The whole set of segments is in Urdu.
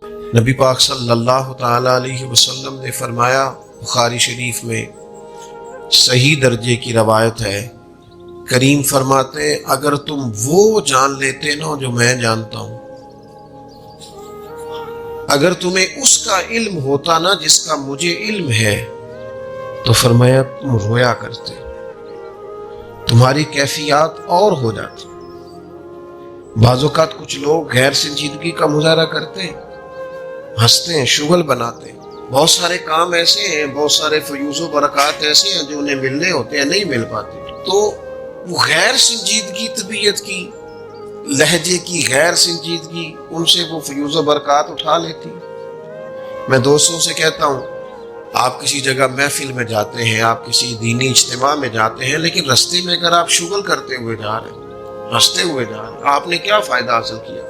نبی پاک صلی اللہ تعالی علیہ وسلم نے فرمایا، بخاری شریف میں صحیح درجے کی روایت ہے، کریم فرماتے ہیں اگر تم وہ جان لیتے نا جو میں جانتا ہوں، اگر تمہیں اس کا علم ہوتا نا جس کا مجھے علم ہے، تو فرمایا تم رویا کرتے، تمہاری کیفیات اور ہو جاتی۔ بعض اوقات کچھ لوگ غیر سنجیدگی کا مظاہرہ کرتے ہیں، ہنستے ہیں، شغل بناتے ہیں، بہت سارے کام ایسے ہیں، بہت سارے فیوز و برکات ایسے ہیں جو انہیں ملنے ہوتے ہیں، نہیں مل پاتے، تو وہ غیر سنجیدگی طبیعت کی، لہجے کی غیر سنجیدگی، ان سے وہ فیوز و برکات اٹھا لیتی۔ میں دوستوں سے کہتا ہوں، آپ کسی جگہ محفل میں جاتے ہیں، آپ کسی دینی اجتماع میں جاتے ہیں، لیکن رستے میں اگر آپ شغل کرتے ہوئے جا رہے ہیں، ہنستے ہوئے جا رہے ہیں، آپ نے کیا فائدہ حاصل کیا؟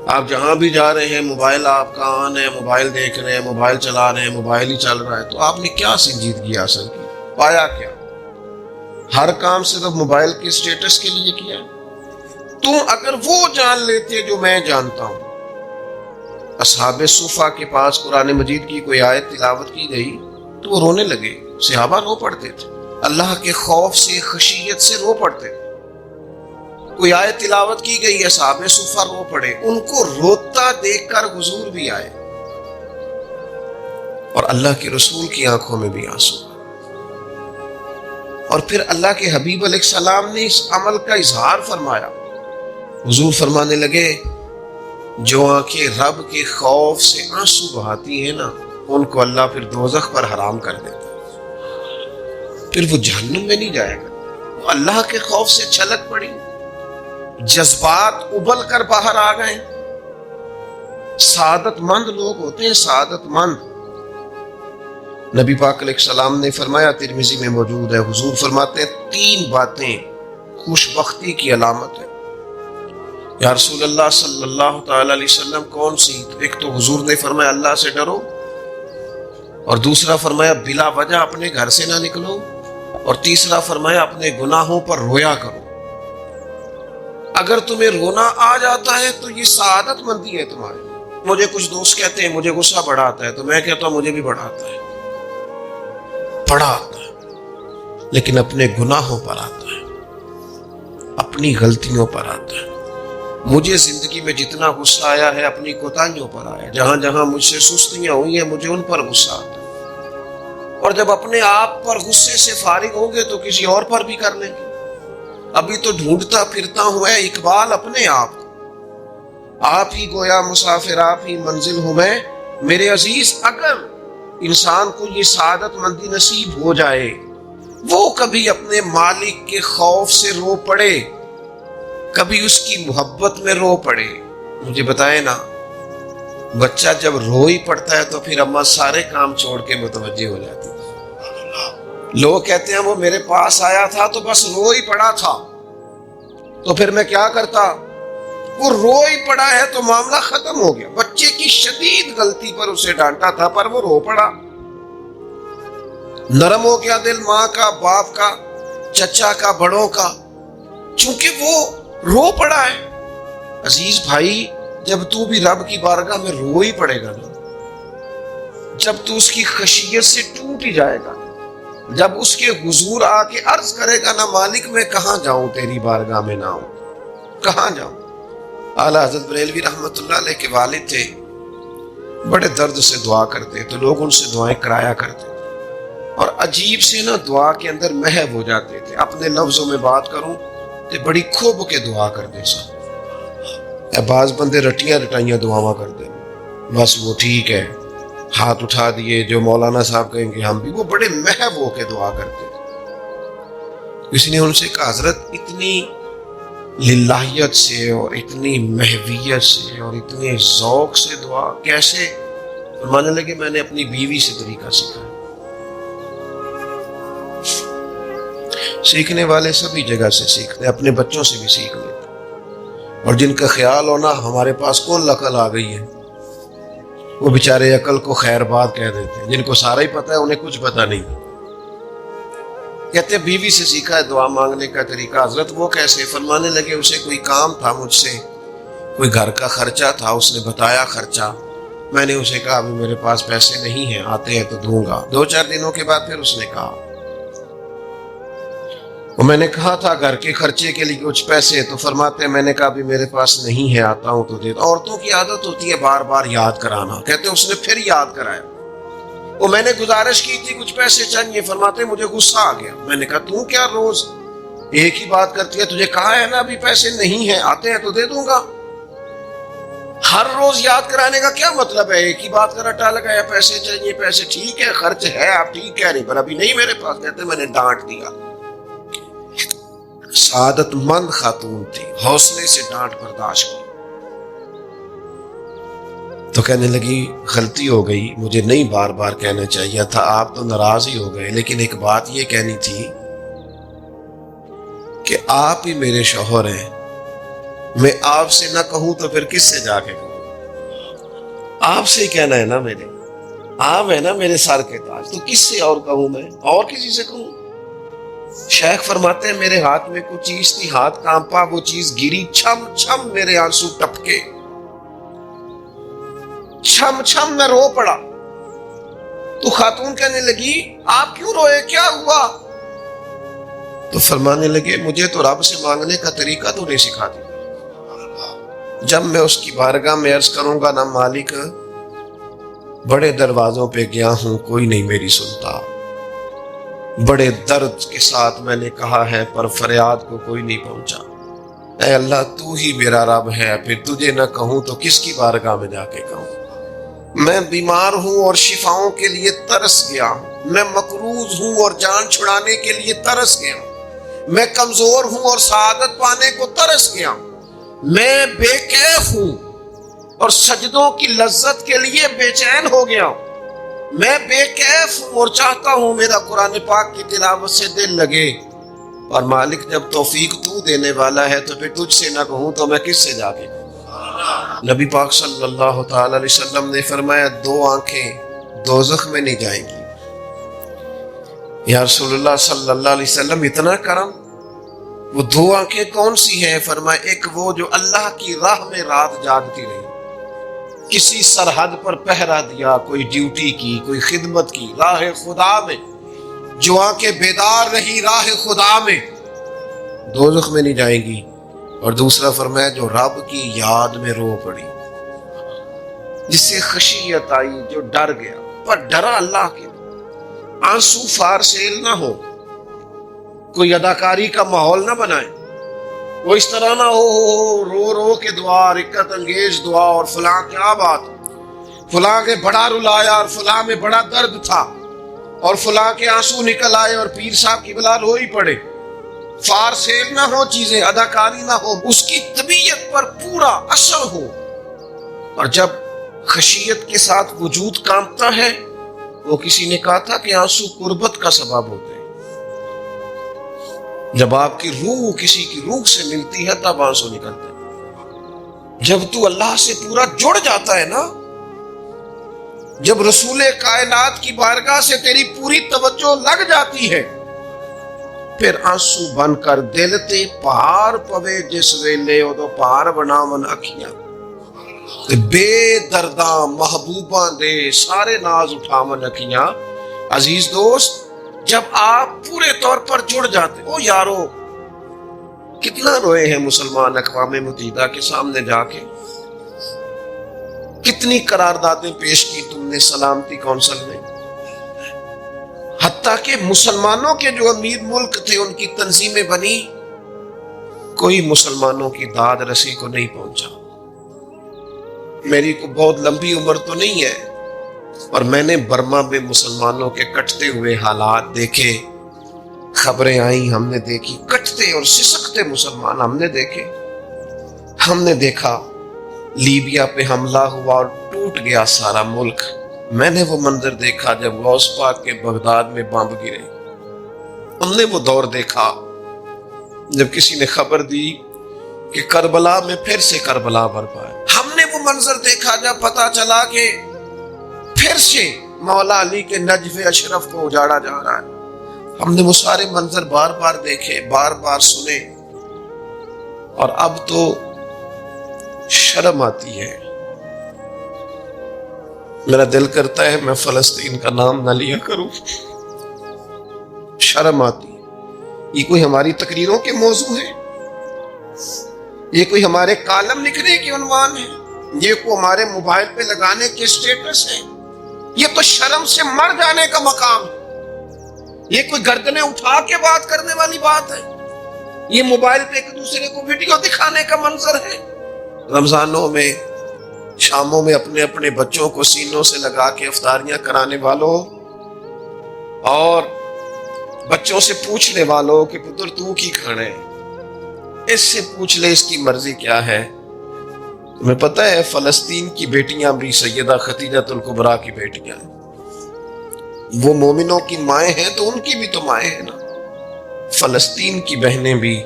آپ جہاں بھی جا رہے ہیں موبائل آپ کا آن ہے، موبائل دیکھ رہے ہیں، موبائل چلا رہے ہیں، موبائل ہی چل رہا ہے، تو آپ نے کیا سنجیدگی حاصل کی؟ پایا کیا؟ ہر کام صرف موبائل کے سٹیٹس کے لیے کیا؟ تم اگر وہ جان لیتے جو میں جانتا ہوں۔ اصحاب صفا کے پاس قرآن مجید کی کوئی آیت تلاوت کی گئی تو وہ رونے لگے، صحابہ رو پڑتے تھے، اللہ کے خوف سے، خشیت سے رو پڑتے تھے۔ کوئی آیت تلاوت کی گئی، اصحاب صفا رو پڑے، ان کو روتا دیکھ کر حضور بھی آئے اور اللہ کے رسول کی آنکھوں میں بھی آنسو، اور پھر اللہ کے حبیب علیہ السلام نے اس عمل کا اظہار فرمایا۔ حضور فرمانے لگے، جو آنکھیں رب کے خوف سے آنسو بہاتی ہیں نا، ان کو اللہ پھر دوزخ پر حرام کر دیتا ہے، پھر وہ جہنم میں نہیں جائے گا، وہ اللہ کے خوف سے چھلک پڑی، جذبات ابل کر باہر آ گئے۔ سعادت مند لوگ ہوتے ہیں، سعادت مند۔ نبی پاک علیہ السلام نے فرمایا، ترمذی میں موجود ہے، حضور فرماتے ہیں 3 باتیں خوش بختی کی علامت ہے۔ یا رسول اللہ صلی اللہ تعالی علیہ وسلم کون سی؟ ایک تو حضور نے فرمایا اللہ سے ڈرو، اور دوسرا فرمایا بلا وجہ اپنے گھر سے نہ نکلو، اور تیسرا فرمایا اپنے گناہوں پر رویا کرو۔ اگر تمہیں رونا آ جاتا ہے تو یہ سعادت مندی ہے تمہاری۔ مجھے کچھ دوست کہتے ہیں مجھے غصہ بڑا آتا ہے، تو میں کہتا ہوں مجھے بھی بڑا آتا ہے، بڑا آتا ہے، لیکن اپنے گناہوں پر آتا ہے، اپنی غلطیوں پر آتا ہے۔ مجھے زندگی میں جتنا غصہ آیا ہے اپنی کوتاہیوں پر آیا، جہاں جہاں مجھ سے سستیاں ہوئی ہیں مجھے ان پر غصہ آتا ہے، اور جب اپنے آپ پر غصے سے فارغ ہوں گے تو کسی اور پر بھی کر لیں گے۔ ابھی تو ڈھونڈتا پھرتا ہوں اے اقبال اپنے آپ کو، آپ ہی گویا مسافر، آپ ہی منزل ہوں میں۔ میرے عزیز، اگر انسان کو یہ سعادت مندی نصیب ہو جائے، وہ کبھی اپنے مالک کے خوف سے رو پڑے، کبھی اس کی محبت میں رو پڑے۔ مجھے بتائے نا، بچہ جب رو ہی پڑتا ہے تو پھر اماں سارے کام چھوڑ کے متوجہ ہو جاتی ہے۔ لوگ کہتے ہیں وہ میرے پاس آیا تھا تو بس رو ہی پڑا تھا، تو پھر میں کیا کرتا؟ وہ رو ہی پڑا ہے تو معاملہ ختم ہو گیا۔ بچے کی شدید غلطی پر اسے ڈانٹا تھا پر وہ رو پڑا، نرم ہو گیا دل ماں کا، باپ کا، چچا کا، بڑوں کا، چونکہ وہ رو پڑا ہے۔ عزیز بھائی، جب تو بھی رب کی بارگاہ میں رو ہی پڑے گا نا، جب تو اس کی خشیت سے ٹوٹ ہی جائے گا، جب اس کے حضور آ کے عرض کرے گا نا، مالک میں کہاں جاؤں تیری بارگاہ میں نہ ہوں، کہاں جاؤں؟ اعلیٰ حضرت بریلوی رحمۃ اللہ علیہ کے والد تھے، بڑے درد سے دعا کرتے تو لوگ ان سے دعائیں کرایا کرتے، اور عجیب سے نا دعا کے اندر محو ہو جاتے تھے۔ اپنے لفظوں میں بات کروں تو بڑی کھوب کے دعا کرتے سن، بعض بندے رٹیاں رٹائیاں دعاواں کرتے، بس وہ ٹھیک ہے، ہاتھ اٹھا دیے، جو مولانا صاحب کہیں گے ہم بھی، وہ بڑے محو ہو کے دعا کرتے تھے۔ کسی نے ان سے کہا، حضرت اتنی للہیت سے اور اتنی محویت سے اور اتنے ذوق سے دعا کیسے؟ فرمانے لگے، میں نے اپنی بیوی سے طریقہ سیکھا۔ سیکھنے والے سبھی جگہ سے سیکھتے، اپنے بچوں سے بھی سیکھ لیتے، اور جن کا خیال ہونا ہمارے پاس کون عقل آ گئی ہے، وہ بیچارے عقل کو خیر بات کہہ دیتے ہیں، جن کو سارا ہی پتہ ہے انہیں کچھ پتہ نہیں۔ کہتے بیوی سے سیکھا ہے دعا مانگنے کا طریقہ۔ حضرت وہ کیسے؟ فرمانے لگے، اسے کوئی کام تھا مجھ سے، کوئی گھر کا خرچہ تھا، اس نے بتایا خرچہ، میں نے اسے کہا ابھی میرے پاس پیسے نہیں ہیں، آتے ہیں تو دوں گا۔ 2-4 دنوں کے بعد پھر اس نے کہا، اور میں نے کہا تھا گھر کے خرچے کے لیے کچھ پیسے، تو فرماتے ہیں میں نے کہا ابھی میرے پاس نہیں ہے، آتا ہوں تو دیتا۔ عورتوں کی عادت ہوتی ہے بار بار یاد کرانا، کہتے ہیں اس نے پھر یاد کرایا، وہ میں نے گزارش کی تھی کچھ پیسے چاہیے، فرماتے مجھے غصہ آ گیا۔ میں نے کہا تو کیا روز ایک ہی بات کرتی ہے، تجھے کہا ہے نا ابھی پیسے نہیں ہیں، آتے ہیں تو دے دوں گا۔ ہر روز یاد کرانے کا کیا مطلب ہے؟ ایک ہی بات کا رٹا لگایا، پیسے چاہیے پیسے، ٹھیک ہے خرچ ہے، آپ ٹھیک کہہ رہی، پر ابھی نہیں میرے پاس۔ کہتے میں نے ڈانٹ دیا۔ سعادت مند خاتون تھی، حوصلے سے ڈانٹ برداشت کی، تو کہنے لگی غلطی ہو گئی، مجھے نہیں بار بار کہنا چاہیے تھا، آپ تو ناراض ہی ہو گئے، لیکن ایک بات یہ کہنی تھی کہ آپ ہی میرے شوہر ہیں، میں آپ سے نہ کہوں تو پھر کس سے جا کے کہوں؟ آپ سے ہی کہنا ہے نا، میرے آپ ہے نا میرے سر کے تاج، تو کس سے اور کہوں؟ میں اور کسی سے کہوں؟ شیخ فرماتے ہیں میرے ہاتھ میں کوئی چیز تھی، ہاتھ کانپا، وہ چیز گری، چھم چھم میرے آنسو ٹپکے، چھم چھم میں رو پڑا۔ تو خاتون کہنے لگی آپ کیوں روئے، کیا ہوا؟ تو فرمانے لگے مجھے تو رب سے مانگنے کا طریقہ تو نہیں سکھا دیا، جب میں اس کی بارگاہ میں عرض کروں گا نا مالک بڑے دروازوں پہ گیا ہوں کوئی نہیں میری سنتا، بڑے درد کے ساتھ میں نے کہا ہے پر فریاد کو کوئی نہیں پہنچا، اے اللہ تو ہی میرا رب ہے، پھر تجھے نہ کہوں تو کس کی بارگاہ میں جا کے کہوں؟ میں بیمار ہوں اور شفاؤں کے لیے ترس گیا ہوں، میں مقروض ہوں اور جان چھڑانے کے لیے ترس گیا ہوں، میں کمزور ہوں اور سعادت پانے کو ترس گیا ہوں، میں بے کیف ہوں اور سجدوں کی لذت کے لیے بے چین ہو گیا ہوں، میں بے کیف ہوں اور چاہتا ہوں میرا قرآن پاک کی تلاوت سے دل لگے، اور مالک جب توفیق تو دینے والا ہے تو پھر تجھ سے نہ کہوں تو میں کس سے جا کے کہوں؟ نبی پاک صلی اللہ تعالی علیہ وسلم نے فرمایا 2 آنکھیں دوزخ میں نہیں جائیں گی۔ یا رسول اللہ صلی اللہ علیہ وسلم اتنا کرم، وہ 2 آنکھیں کون سی ہیں؟ فرمایا ایک وہ جو اللہ کی راہ میں رات جاگتی رہی، کسی سرحد پر پہرا دیا، کوئی ڈیوٹی کی، کوئی خدمت کی راہ خدا میں، جو آنکھیں بیدار رہی راہ خدا میں، دوزخ میں نہیں جائیں گی۔ اور دوسرا فرمایا جو رب کی یاد میں رو پڑی، جس سے خشیت آئی، جو ڈر گیا، پر ڈرا اللہ کے، آنسو فار سیل نہ ہو، کوئی اداکاری کا ماحول نہ بنائے، وہ اس طرح نہ ہو رو رو کے دعا، رکت انگیز دعا، اور فلاں کیا بات، فلاں کے بڑا رلایا اور فلاں میں بڑا درد تھا اور فلاں کے آنسو نکل آئے اور پیر صاحب کی بلا رو ہی پڑے، فار سیل نہ ہو چیزیں، اداکاری نہ ہو، اس کی طبیعت پر پورا اثر ہو۔ اور جب خشیت کے ساتھ وجود کانپتا ہے، وہ کسی نے کہا تھا کہ آنسو قربت کا سبب ہوتے ہیں، جب آپ کی روح کسی کی روح سے ملتی ہے تب آنسو نکلتے ہیں، جب تو اللہ سے پورا جڑ جاتا ہے نا، جب رسول کائنات کی بارگاہ سے تیری پوری توجہ لگ جاتی ہے، پھر آنسو بن کر دل تے پہاڑ پوے جس ویلے ادو پہاڑ بناون اکھیاں، بے درداں محبوباں دے سارے ناز اٹھاون اکھیاں۔ عزیز دوست، جب آپ پورے طور پر جڑ جاتے ہو، یارو کتنا روئے ہیں مسلمان اقوام متحدہ کے سامنے جا کے، کتنی قراردادیں پیش کی تم نے سلامتی کونسل میں، حتیٰ کہ مسلمانوں کے جو امیر ملک تھے ان کی تنظیمیں بنی، کوئی مسلمانوں کی داد رسی کو نہیں پہنچا۔ میری کو بہت لمبی عمر تو نہیں ہے، اور میں نے برما میں مسلمانوں کے کٹتے ہوئے حالات دیکھے، خبریں آئیں، ہم نے دیکھی کٹتے اور سسکتے مسلمان ہم نے دیکھے، ہم نے دیکھا لیبیا پہ حملہ ہوا اور ٹوٹ گیا سارا ملک، میں نے وہ منظر دیکھا جب غوث پاک کے بغداد میں بم گرے، ہم نے وہ دور دیکھا جب کسی نے خبر دی کہ کربلا میں پھر سے کربلا برپا ہے، ہم نے وہ منظر دیکھا جب پتا چلا کہ پھر سے مولا علی کے نجف اشرف کو اجاڑا جا رہا ہے، ہم نے وہ سارے منظر بار بار دیکھے، بار بار سنے، اور اب تو شرم آتی ہے، میرا دل کرتا ہے میں فلسطین کا نام نہ لیا کروں، شرم آتی ہے۔ یہ کوئی ہماری تقریروں کے موضوع ہے؟ یہ کوئی ہمارے کالم لکھنے کے عنوان ہے؟ یہ کوئی ہمارے موبائل پہ لگانے کے سٹیٹس ہے؟ یہ تو شرم سے مر جانے کا مقام ہے۔ یہ کوئی گردنیں اٹھا کے بات کرنے والی بات ہے؟ یہ موبائل پہ ایک دوسرے کو ویڈیو دکھانے کا منظر ہے؟ رمضانوں میں، شاموں میں اپنے اپنے بچوں کو سینوں سے لگا کے افطاریاں کرانے والوں اور بچوں سے پوچھنے والوں کہ پتر تو کی کھانا ہے، اس سے پوچھ لے اس کی مرضی کیا ہے۔ تمہیں پتہ ہے فلسطین کی بیٹیاں بھی سیدہ خدیجہ الکبریٰ کی بیٹیاں ہیں، وہ مومنوں کی مائیں ہیں تو ان کی بھی تو مائیں ہیں نا۔ فلسطین کی بہنیں بھی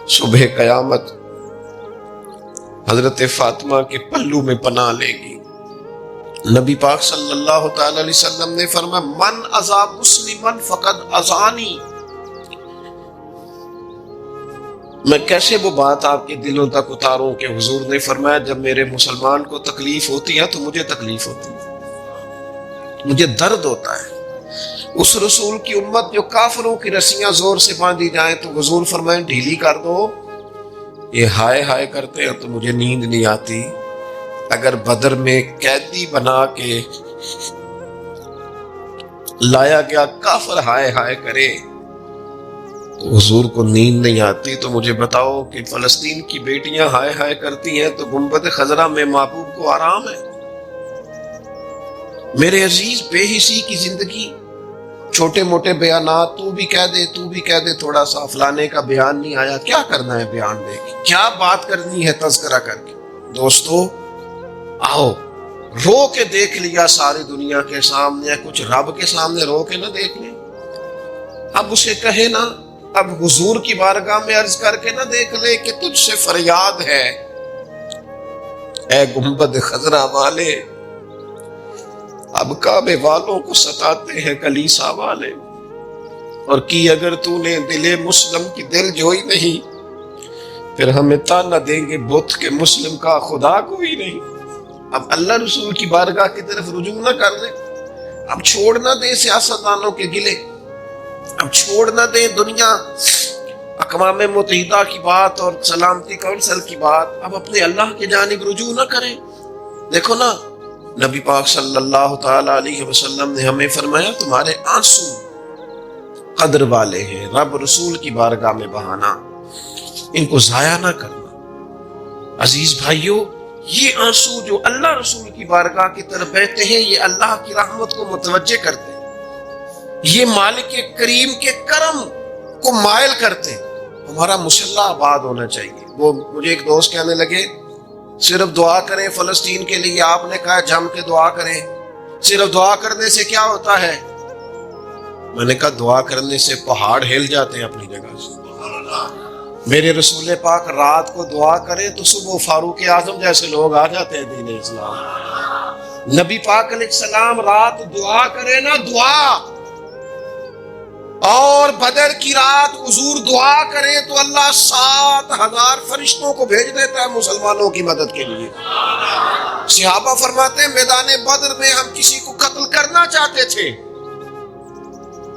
صبح قیامت حضرت فاطمہ کے پلو میں پناہ لے گی۔ نبی پاک صلی اللہ تعالی علیہ وسلم نے فرمایا من اذا مسلما فقد اذانی۔ میں کیسے وہ بات آپ کے دلوں تک اتاروں کہ حضور نے فرمایا جب میرے مسلمان کو تکلیف ہوتی ہے تو مجھے تکلیف ہوتی ہے، مجھے درد ہوتا ہے۔ اس رسول کی امت جو کافروں کی رسیاں زور سے باندھی جائیں تو حضور فرمائیں ڈھیلی کر دو، یہ ہائے ہائے کرتے ہیں تو مجھے نیند نہیں آتی۔ اگر بدر میں قیدی بنا کے لایا گیا کافر ہائے ہائے کرے تو حضور کو نیند نہیں آتی، تو مجھے بتاؤ کہ فلسطین کی بیٹیاں ہائے ہائے کرتی ہیں تو گنبد خضرا میں محبوب کو آرام ہے؟ میرے عزیز، بے حسی کی زندگی، چھوٹے موٹے بیانات، تو بھی کہہ دے تھوڑا سا فلانے کا بیان نہیں آیا، کیا کرنا ہے بیان دے کے؟ کیا بات کرنی ہے تذکرہ کر کے؟ دوستو آؤ، رو کے دیکھ لیا ساری دنیا کے سامنے، کچھ رب کے سامنے رو کے نہ دیکھ لیں؟ اب اسے کہے نا، اب حضور کی بارگاہ میں عرض کر کے نہ دیکھ لے کہ تجھ سے فریاد ہے اے گنبد خضرا والے، اب کعبے والوں کو ستاتے ہیں کلیسا والے، اور کی اگر تو نے دل مسلم کی دل جوئی نہیں، پھر ہمیں تانا دیں گے بت کے مسلم کا خدا کوئی نہیں۔ اب اللہ رسول کی بارگاہ کی طرف رجوع نہ کر لیں، اب چھوڑ نہ دیں سیاستدانوں کے گلے، اب چھوڑ نہ دیں دنیا اقوام متحدہ کی بات اور سلامتی کونسل کی بات، اب اپنے اللہ کی جانب رجوع نہ کریں۔ دیکھو نا، نبی پاک صلی اللہ تعالی علیہ وسلم نے ہمیں فرمایا تمہارے آنسو قدر والے ہیں، رب رسول کی بارگاہ میں بہانا، ان کو ضائع نہ کرنا۔ عزیز بھائیو، یہ آنسو جو اللہ رسول کی بارگاہ کی طرف بہتے ہیں، یہ اللہ کی رحمت کو متوجہ کرتے ہیں، یہ مالک کریم کے کرم کو مائل کرتے ہیں۔ ہمارا مسلح آباد ہونا چاہیے۔ وہ مجھے ایک دوست کہنے لگے صرف دعا کریں فلسطین کے لیے، آپ نے کہا جم کے دعا کریں، صرف دعا کرنے سے کیا ہوتا ہے؟ میں نے کہا دعا کرنے سے پہاڑ ہل جاتے ہیں اپنی جگہ سے۔ میرے رسول پاک رات کو دعا کریں تو صبح فاروق اعظم جیسے لوگ آ جاتے ہیں دین اسلام۔ نبی پاک علیہ السلام رات دعا کرے نا، دعا، اور بدر کی رات حضور دعا کرے تو اللہ 7,000 فرشتوں کو بھیج دیتا ہے مسلمانوں کی مدد کے لیے۔ صحابہ فرماتے ہیں میدان بدر میں ہم کسی کو قتل کرنا چاہتے تھے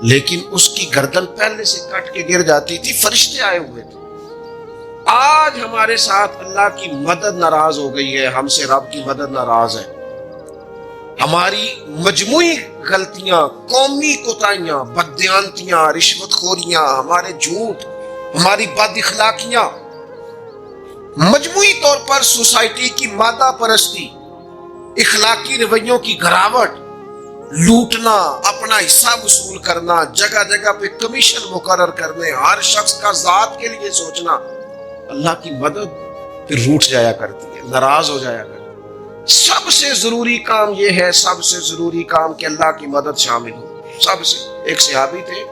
لیکن اس کی گردن پہلے سے کٹ کے گر جاتی تھی، فرشتے آئے ہوئے تھے۔ آج ہمارے ساتھ اللہ کی مدد ناراض ہو گئی ہے، ہم سے رب کی مدد ناراض ہے۔ ہماری مجموعی غلطیاں، قومی کوتاہیاں، بددیانتیاں، رشوت خوریاں، ہمارے جھوٹ، ہماری بد اخلاقیاں، مجموعی طور پر سوسائٹی کی مادہ پرستی، اخلاقی رویوں کی گراوٹ، لوٹنا، اپنا حصہ وصول کرنا، جگہ جگہ پہ کمیشن مقرر کرنے، ہر شخص کا ذات کے لیے سوچنا، اللہ کی مدد پھر روٹ جایا کرتی ہے، ناراض ہو جایا کرتی ہے۔ سب سے ضروری کام یہ ہے، سب سے ضروری کام کہ اللہ کی مدد شامل ہو۔ سب سے، ایک صحابی تھے،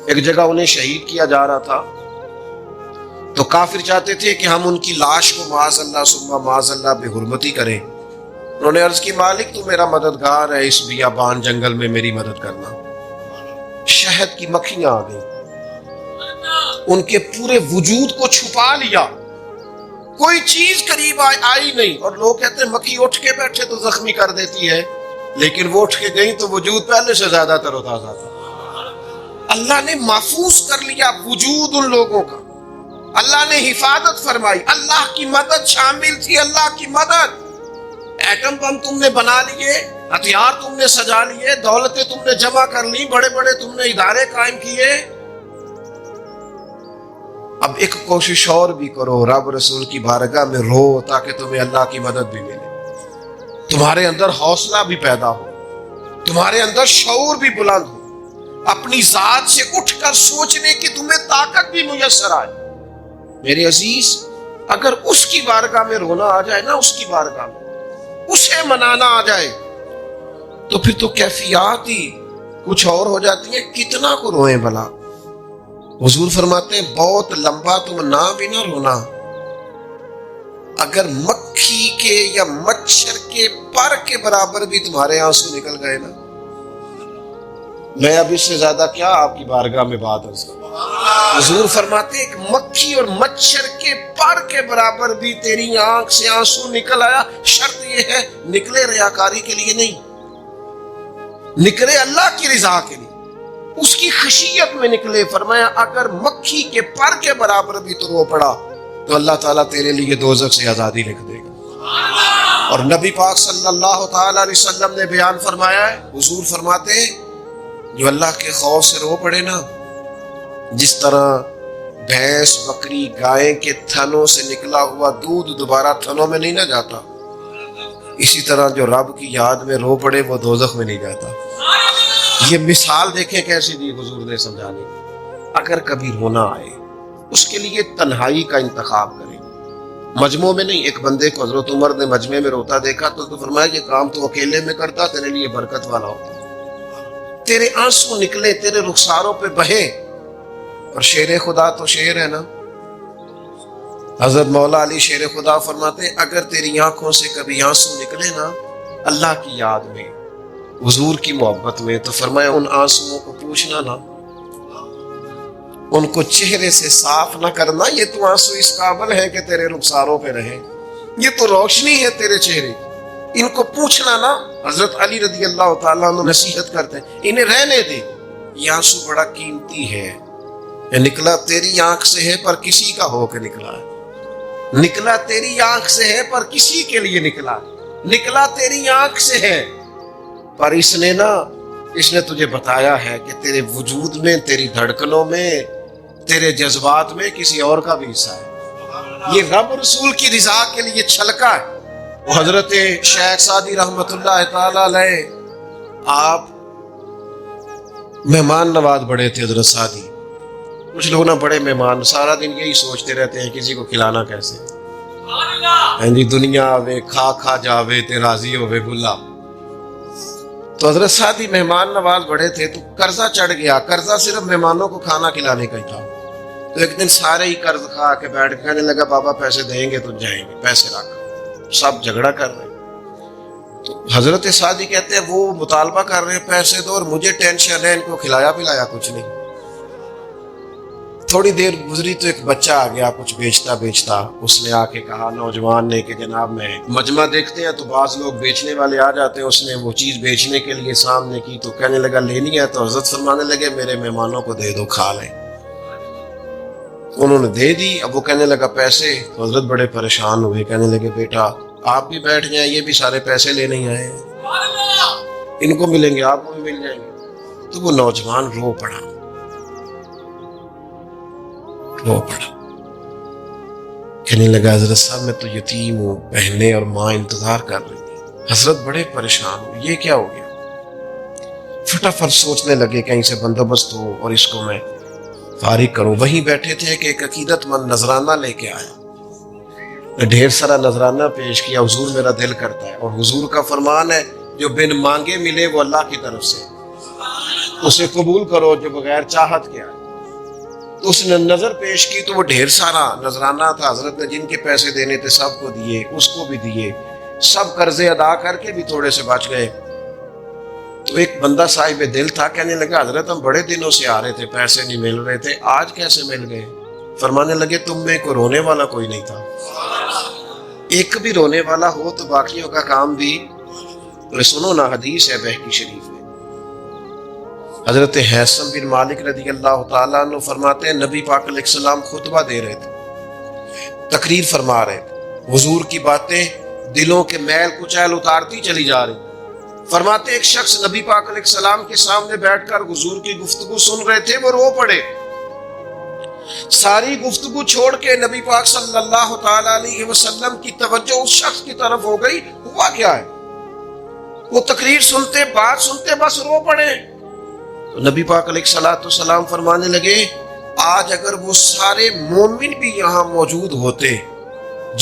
ایک جگہ انہیں شہید کیا جا رہا تھا تو کافر چاہتے تھے کہ ہم ان کی لاش کو معاذ اللہ ثم معاذ اللہ بے حرمتی کریں۔ انہوں نے عرض کی مالک تو میرا مددگار ہے، اس بیابان جنگل میں میری مدد کرنا۔ شہد کی مکھیاں آ گئیں، ان کے پورے وجود کو چھپا لیا، کوئی چیز قریب آئی نہیں. اور لوگ کہتے ہیں مکھی اٹھ کے بیٹھے تو زخمی کر دیتی ہے، لیکن وہ اٹھ کے گئی تو وجود پہلے سے زیادہ تر و تازہ تھا. اللہ نے محفوظ کر لیا وجود ان لوگوں کا، اللہ نے حفاظت فرمائی، اللہ کی مدد شامل تھی. اللہ کی مدد. ایٹم بم تم نے بنا لیے، ہتھیار تم نے سجا لیے، دولتیں تم نے جمع کر لی، بڑے بڑے تم نے ادارے قائم کیے. اب ایک کوشش اور بھی کرو، رب رسول کی بارگاہ میں رو تاکہ تمہیں اللہ کی مدد بھی ملے، تمہارے اندر حوصلہ بھی پیدا ہو، تمہارے اندر شعور بھی بلند ہو، اپنی ذات سے اٹھ کر سوچنے کی تمہیں طاقت بھی میسر آئے. میرے عزیز، اگر اس کی بارگاہ میں رونا آ جائے نا، اس کی بارگاہ میں اسے منانا آ جائے، تو پھر تو کیفیات ہی کچھ اور ہو جاتی ہیں. کتنا کو روئیں بھلا. حضور فرماتے ہیں بہت لمبا تم نہ بھی نہ رونا، اگر مکھی کے یا مچھر کے پر کے برابر بھی تمہارے آنسو نکل گئے نا، میں اب اس سے زیادہ کیا آپ کی بارگاہ میں بات عرض کروں. حضور فرماتے ایک مکھی اور مچھر کے پر کے برابر بھی تیری آنکھ سے آنسو نکل آیا، شرط یہ ہے نکلے ریاکاری کے لیے نہیں، نکلے اللہ کی رضا کے لیے، اس کی خشیت میں نکلے. فرمایا اگر مکھی کے پر کے برابر بھی تو رو پڑا تو اللہ تعالیٰ تیرے لیے دوزخ سے آزادی لکھ دے گا. اور نبی پاک صلی اللہ تعالی علیہ وسلم نے بیان فرمایا ہے، حضور فرماتے ہیں جو اللہ کے خوف سے رو پڑے نا، جس طرح بھینس بکری گائے کے تھنوں سے نکلا ہوا دودھ دوبارہ تھنوں میں نہیں نہ جاتا، اسی طرح جو رب کی یاد میں رو پڑے وہ دوزخ میں نہیں جاتا. یہ مثال دیکھیں کیسی دی حضور نے سمجھانے کی. اگر کبھی رونا آئے اس کے لیے تنہائی کا انتخاب کریں، مجمع میں نہیں. ایک بندے کو حضرت عمر نے مجمع میں روتا دیکھا تو فرمایا یہ کام تو اکیلے میں کرتا، تیرے لیے برکت والا ہوتا، تیرے آنسو نکلے، تیرے رخساروں پہ بہیں. اور شیر خدا تو شیر ہے نا. حضرت مولا علی شیر خدا فرماتے اگر تیری آنکھوں سے کبھی آنسو نکلے نا اللہ کی یاد میں، حضور کی محبت میں، تو فرمایا ان آنسوؤں کو پوچھنا نا، ان کو چہرے سے صاف نہ کرنا. یہ تو آنسو اس قابل ہے کہ تیرے رخساروں پہ رہے، یہ تو روشنی ہے تیرے چہرے کی، ان کو پوچھنا نا. حضرت علی رضی اللہ تعالیٰ عنہ نصیحت کرتے ہیں انہیں رہنے دے، یہ آنسو بڑا قیمتی ہے، یہ نکلا تیری آنکھ سے ہے پر کسی کا ہو کے نکلا ہے، نکلا تیری آنکھ سے ہے پر کسی کے لیے نکلا، نکلا تیری آنکھ سے ہے پر اس نے تجھے بتایا ہے کہ تیرے وجود میں، تیری دھڑکنوں میں، تیرے جذبات میں کسی اور کا بھی حصہ ہے. یہ رب رسول کی رضا کے لیے چھلکا ہے. وہ حضرت شیخ سعدی رحمت اللہ تعالی علیہ، آپ مہمان نواز بڑے تھے حضرت سعدی. کچھ لوگ نا بڑے مہمان سارا دن یہی سوچتے رہتے ہیں کسی کو کھلانا کیسے، جی دنیا آوے کھا کھا جاوے تے راضی ہوے بھلا. تو حضرت سعدی مہمان نواز بڑے تھے تو قرضہ چڑھ گیا. قرضہ صرف مہمانوں کو کھانا کھلانے کا ہی تھا. تو ایک دن سارے ہی قرض کھا کے بیٹھ کہنے لگا بابا پیسے دیں گے تو جائیں گے، پیسے رکھ. سب جھگڑا کر رہے ہیں. تو حضرت سعدی کہتے ہیں وہ مطالبہ کر رہے ہیں پیسے دو اور مجھے ٹینشن ہے، ان کو کھلایا پلایا کچھ نہیں. تھوڑی دیر گزری تو ایک بچہ آ گیا کچھ بیچتا، اس نے آ کے کہا نوجوان نے کہ جناب میں مجمع دیکھتے ہیں تو بعض لوگ بیچنے والے آ جاتے ہیں. اس نے وہ چیز بیچنے کے لیے سامنے کی تو کہنے لگا لینی ہے، تو حضرت فرمانے لگے میرے مہمانوں کو دے دو کھا لیں. انہوں نے دے دی. اب وہ کہنے لگا پیسے، تو حضرت بڑے پریشان ہوئے، کہنے لگے بیٹا آپ بھی بیٹھ جائیں، یہ بھی سارے پیسے لینے ہی آئے ہیں، ان کو ملیں گے آپ کو بھی مل جائیں گے. تو وہ نوجوان رو پڑا. کہنے لگا حضرت صاحب میں تو یتیم ہوں، بہنیں اور ماں انتظار کر رہی تھی. حضرت بڑے پریشان ہوئے، یہ کیا ہو گیا؟ فٹافٹ سوچنے لگے کہیں سے بندوبست ہو اور اس کو میں فارغ کروں. وہیں بیٹھے تھے کہ ایک عقیدت مند نذرانہ لے کے آیا. ڈھیر سارا نذرانہ پیش کیا. حضور میرا دل کرتا ہے، اور حضور کا فرمان ہے جو بن مانگے ملے وہ اللہ کی طرف سے، اسے قبول کرو جو بغیر چاہت کے آئے. تو اس نے نظر پیش کی تو وہ ڈھیر سارا نذرانہ تھا. حضرت نے جن کے پیسے دینے تھے سب کو دیے، اس کو بھی دیے، سب قرضے ادا کر کے بھی تھوڑے سے بچ گئے. تو ایک بندہ صاحب دل تھا، کہنے لگا حضرت ہم بڑے دنوں سے آ رہے تھے، پیسے نہیں مل رہے تھے، آج کیسے مل گئے؟ فرمانے لگے تم میں کو رونے والا کوئی نہیں تھا، ایک بھی رونے والا ہو تو باقیوں کا کام بھی سنو نا. حدیث ہے بہقی شریف میں, حضرت حیثم بن مالک رضی اللہ تعالیٰ عنہ فرماتے ہیں نبی پاک علیہ السلام خطبہ دے رہے تھے, تقریر فرما رہے تھے, حضور کی باتیں دلوں کے میل کچیل اتارتی چلی جا رہی. فرماتے ایک شخص نبی پاک علیہ السلام کے سامنے بیٹھ کر حضور کی گفتگو سن رہے تھے, وہ رو پڑے. ساری گفتگو چھوڑ کے نبی پاک صلی اللہ تعالی علیہ وسلم کی توجہ اس شخص کی طرف ہو گئی. ہوا کیا ہے؟ وہ تقریر سنتے, بات سنتے بس رو پڑے. تو نبی پاک علیہ السلام فرمانے لگے آج اگر وہ سارے مومن بھی یہاں موجود ہوتے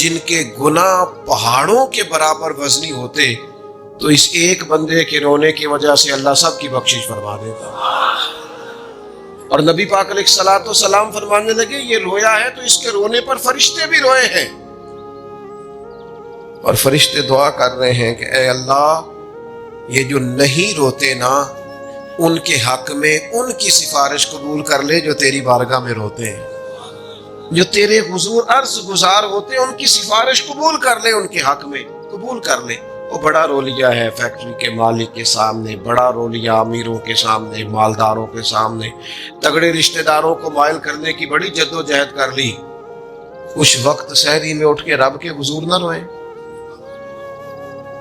جن کے گناہ پہاڑوں کے برابر وزنی ہوتے تو اس ایک بندے کے رونے کی وجہ سے اللہ سب کی بخشش فرما دیتا. اور نبی پاک علیہ السلام فرمانے لگے یہ رویا ہے تو اس کے رونے پر فرشتے بھی روئے ہیں, اور فرشتے دعا کر رہے ہیں کہ اے اللہ یہ جو نہیں روتے نا ان کے حق میں ان کی سفارش قبول کر لے جو تیری بارگاہ میں روتے ہیں, جو تیرے حضور عرض گزار ہوتے ہیں ان کی سفارش قبول کر لے, ان کے حق میں قبول کر لے. وہ بڑا رو لیا ہے فیکٹری کے مالک کے سامنے, بڑا رو لیا امیروں کے سامنے, مالداروں کے سامنے, تگڑے رشتہ داروں کو مائل کرنے کی بڑی جدوجہد کر لی. کچھ وقت سحری میں اٹھ کے رب کے حضور نہ روئے,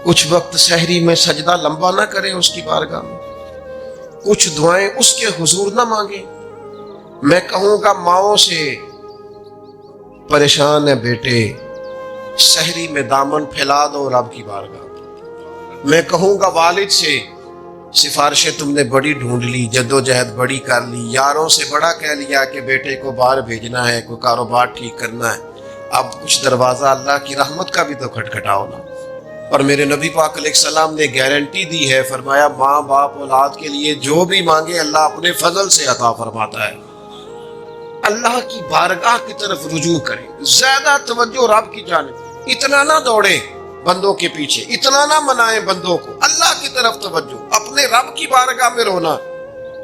کچھ وقت سحری میں سجدہ لمبا نہ کرے اس کی بارگاہ میں, کچھ دعائیں اس کے حضور نہ مانگے. میں کہوں گا ماؤں سے پریشان ہے بیٹے, سحری میں دامن پھیلا دو رب کی بارگاہ. میں کہوں گا والد سے سفارشیں تم نے بڑی ڈھونڈ لی, جدوجہد بڑی کر لی, یاروں سے بڑا کہہ لیا کہ بیٹے کو باہر بھیجنا ہے, کوئی کاروبار ٹھیک کرنا ہے, اب کچھ دروازہ اللہ کی رحمت کا بھی تو کھٹکھٹاؤ نا. اور میرے نبی پاک علیہ السلام نے گارنٹی دی ہے, فرمایا ماں باپ اولاد کے لیے جو بھی مانگے اللہ اپنے فضل سے عطا فرماتا ہے. اللہ کی بارگاہ کی طرف رجوع کریں, زیادہ توجہ رب کی جانب, اتنا نہ دوڑیں بندوں کے پیچھے, اتنا نہ منائیں بندوں کو, اللہ کی طرف توجہ, اپنے رب کی بارگاہ میں رونا,